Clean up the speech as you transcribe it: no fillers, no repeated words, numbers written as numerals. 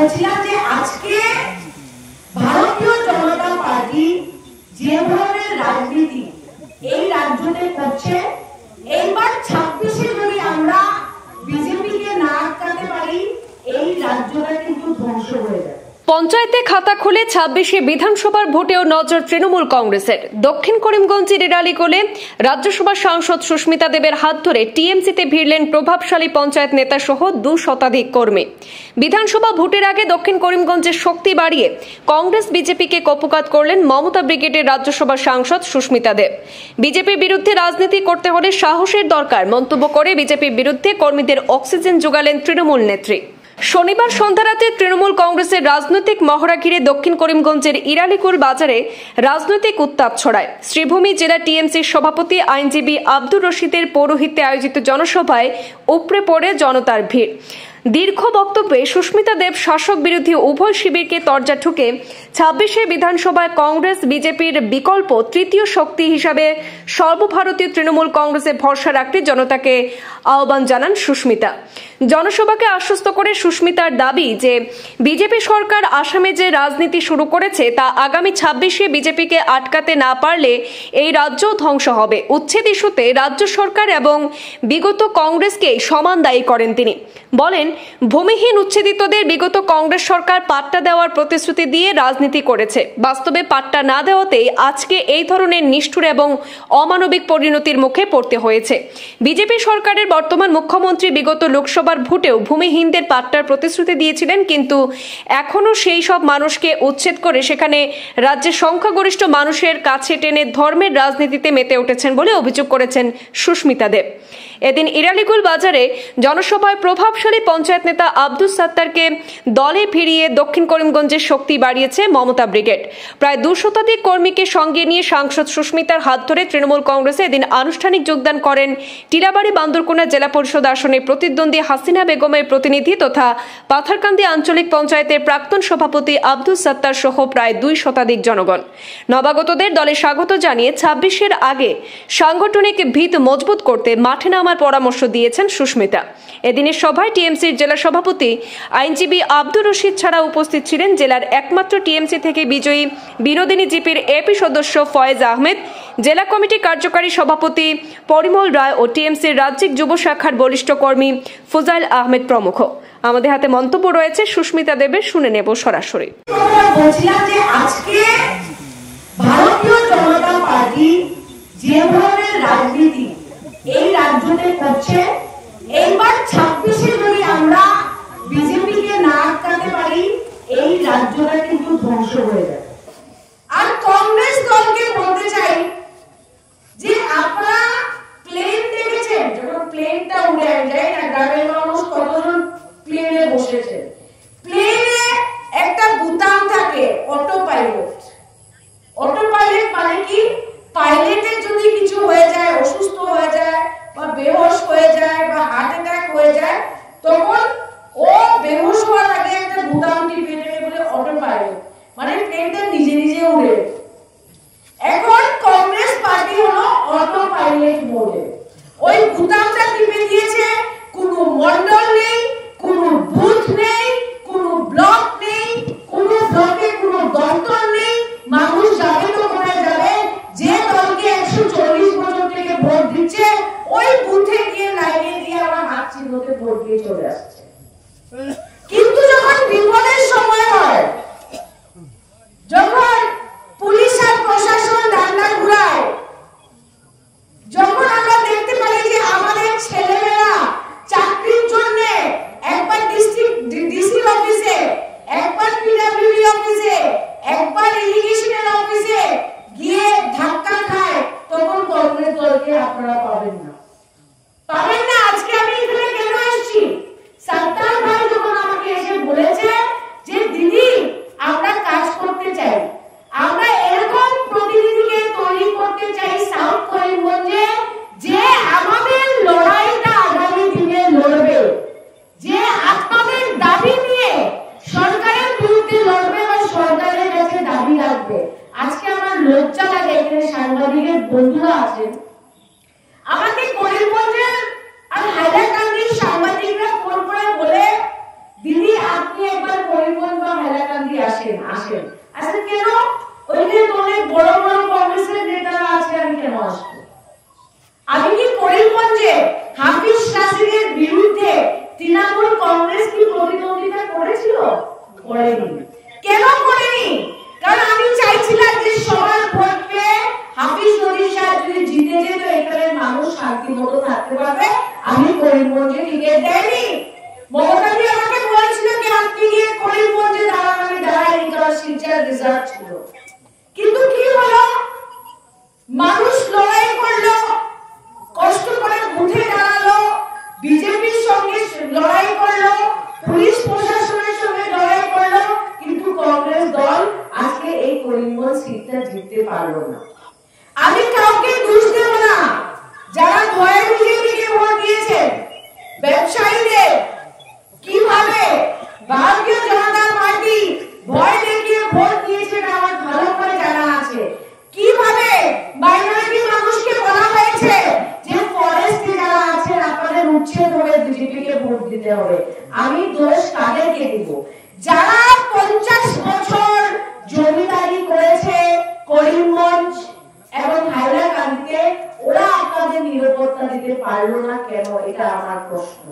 বলছিলাম যে আজকে ভারতীয় জনতা পার্টি যে ধরনের রাজনীতি এই রাজ্যতে করছে, এইবার 26-এ যদি আমরা বিজেপিকে না আটকাতে পারি, এই রাজ্যটা কিন্তু ধ্বংস হয়ে যাবে। পঞ্চায়েতে খাতা খুলে 26-এ বিধানসভার ভোটেও নজর তৃণমূল কংগ্রেসের। দক্ষিণ করিমগঞ্জের এরালিকোলে রাজ্যসভা সাংসদ সুস্মিতা দেবের হাত ধরে টিএমসিতে ভিড়লেন প্রভাবশালী পঞ্চায়েত নেতা সহ 2 শতাধিক কর্মী। বিধানসভা ভোটের আগে দক্ষিণ করিমগঞ্জের শক্তি বাড়িয়ে কংগ্রেস বিজেপিকে কপোকাত করলেন মমতা ব্রিগেডের রাজ্যসভা সাংসদ সুস্মিতা দেব। বিজেপির বিরুদ্ধে রাজনীতি করতে হলে সাহসের দরকার মন্তব্য করে বিজেপির বিরুদ্ধে কর্মীদের অক্সিজেন যোগালেন তৃণমূল নেত্রী। শনিবার সন্ধ্যারাতে তৃণমূল কংগ্রেসের রাজনৈতিক মহড়া ঘিরে দক্ষিণ করিমগঞ্জের ইরালিকুল বাজারে রাজনৈতিক উত্তাপ ছড়ায়। শ্রীভূমি জেলা টিএমসির সভাপতি আইনজীবী আব্দুর রশিদের পৌরোহিত্যে আয়োজিত জনসভায় উপড়ে পড়ে জনতার ভিড়। দীর্ঘ বক্তব্যে সুস্মিতা দেব শাসক বিরোধী উভয় শিবিরকে তরজা ঠুকে 26-এ বিধানসভায় কংগ্রেস বিজেপির বিকল্প তৃতীয় শক্তি হিসাবে সর্বভারতীয় তৃণমূল কংগ্রেসে ভরসা রাখতে জনতাকে আহ্বান জানান সুস্মিতা। জনসভাকে আশ্বস্ত করে সুস্মিতার দাবি যে বিজেপি সরকার আসামে যে রাজনীতি শুরু করেছে তা আগামী 26-এ বিজেপিকে আটকাতে না পারলে এই রাজ্য ধ্বংস হবে। উচ্ছেদ ইস্যুতে রাজ্য সরকার এবং বিগত কংগ্রেসকে সমান দায়ী করেন তিনি। বলেন, ভূমিহীন উচ্ছেদিতদের বিগত কংগ্রেস সরকার পাট্টা দেওয়ার প্রতিশ্রুতি দিয়ে রাজনীতি করেছে। বাস্তবে পাট্টা না দেওয়াতেই আজকে এই ধরনের নিষ্ঠুর এবং অমানবিক পরিণতির মুখে পড়তে হয়েছে। বিজেপি সরকারের বর্তমান মুখ্যমন্ত্রী বিগত লোকসভার ভোটেও ভূমিহীনদের পাট্টার প্রতিশ্রুতি দিয়েছিলেন, কিন্তু এখনও সেই সব মানুষকে উচ্ছেদ করে সেখানে রাজ্যের সংখ্যাগরিষ্ঠ মানুষের কাছে টেনে ধর্মের রাজনীতিতে মেতে উঠেছেন বলে অভিযোগ করেছেন সুস্মিতা দেব। এদিন ইরালিকুল বাজারে জনসভায় প্রভাবশালী পঞ্চায়েত নেতা আব্দুস সাত্তারকে দলে ফিরিয়ে দক্ষিণ করিমগঞ্জের শক্তি বাড়িয়েছে মমতা ব্রিগেড। প্রায় 2 শতাধিক কর্মীকে সঙ্গে নিয়ে সাংসদ সুস্মিতার হাত ধরে তৃণমূল কংগ্রেসে এদিন আনুষ্ঠানিক যোগদান করেন টিলাবাড়ি বান্দরকোনা জেলা পরিষদ আসনে প্রতিদ্বন্দ্বী হাসিনা বেগমের প্রতিনিধি তথা পাথারকান্দি আঞ্চলিক পঞ্চায়েতের প্রাক্তন সভাপতি আব্দুস সাত্তার সহ প্রায় 2 শতাধিক জনগণ। নবাগতদের দলে স্বাগত জানিয়ে 26-এর আগে সাংগঠনিক ভিত মজবুত করতে মাঠে নামার পরামর্শ দিয়েছেন সুস্মিতা। এদিনের সভায় টিএমসির জেলা সভাপতি আইনজীবী আব্দুর রশিদ ছাড়া উপস্থিত ছিলেন জেলার একমাত্র টিএমসি থেকে বিজয়ী বিনোদিনী জিপির এপি সদস্য ফয়েজ আহমেদ, জেলা কমিটি কার্যকারী সভাপতি পরিমল রায় ও টিএমসির রাজ্যিক যুব শাখার বরিষ্ঠ কর্মী ফুজাইল আহমেদ প্রমুখ। আমাদের হাতে মন্তব্য রয়েছে সুস্মিতা দেবের, শুনে নেব সরাসরি। বলছিলাম যে আজকে ভারতীয় জনতা পার্টি যে ধরনের রাজনীতি এই রাজ্যতে করছে, এইবার 26-এ যদি আমরা বিজেপিকে না আটকাতে পারি, এই রাজ্যটা কিন্তু ধ্বংস হয়ে যাবে। আর কংগ্রেস দলকে বলতে চাই যে আপনারা প্লেন দেখেছেন, যখন প্লেনটা উড়ে যায় না, গ্রামের মানুষ কতজন প্লেনে বসেছে, প্লেনে একটা বুতাম থাকে অটো পাইলট। অটো পাইলট মানে কি, পাইলটের যদি কিছু হয়ে যায়, অসুস্থ হয়ে যায় বা বেহোশ হয়ে যায় বা হার্ট অ্যাটাক হয়ে যায়, তখন ও বেহোশ হওয়ার আগে একটা বুতাম টিপে দেবে বলে অটো পাইলট, মানে প্লেনটা নিজে নিজে উড়ে। এখন কংগ্রেস পার্টি হলো অটো পাইলট মোডে। ওই বুতামটা টিপে দিয়েছে, কোনো মন্ডল নেই, কোনো বুথ নেই, আসেন আসেন। আচ্ছা কেন? ওইখানে তো অনেক বড় বড় কংগ্রেসের নেতারা আছে, আমি কেন আসবো? আমি কি করিমগঞ্জে হাফিজ শাসিরের বিরুদ্ধে তৃণমূল কংগ্রেস কি প্রতিদ্বন্দ্বিতা করেছিল? করেনি। কেন করেনি? কারণ আমি চাইছিলাম যে সবার ভোট পেয়ে হাফিজ নদী সাহেব যদি জিতে যেত, এখানে মানুষ শান্তি মতো থাকতে পারবে। আমি করিমগঞ্জে টিকিট দেয়নি। মমতাদি আমাকে বলেছিল যে আপনি গিয়ে করিমগঞ্জে দাঁড়ান, আমি দাঁড়াইনি, কারণ শিলচর রিজার্ভ ছিল। কিন্তু কি হলো? মানুষ লড়াই করলো, কষ্ট করে উঠে দাঁড়ালো, বিজেপির সঙ্গে লড়াই করলো, পুলিশ প্রশাসনের সঙ্গে লড়াই করলো, কিন্তু কংগ্রেস দল আজকে এই করিমগঞ্জ সিটটা জিততে পারলো না। আমি কাউকে দোষ দেব না, যারা ভয়ে বিজেপিকে ভোট দিয়েছেন, ব্যবসায়ীদের কিভাবে ভারতীয় জনতা পার্টি ভয় দেখিয়ে ভোট দিয়েছে আমার ভালো করে জানা আছে। কিভাবে মাইনরিটি মানুষকে বলা হয়েছে যে ফরেস্টে যারা আছেন আপনাদের উচ্ছেদ করে বিজেপিকে ভোট দিতে হবে। আমি দোষ কাদেরকে দিব? যারা 50 বছর জমিদারি করেছে করিমগঞ্জ এবং হাইলাকান্দিতে, ওরা আপনাদের নিরাপত্তা দিতে পারলো না কেন? এটা আমার প্রশ্ন।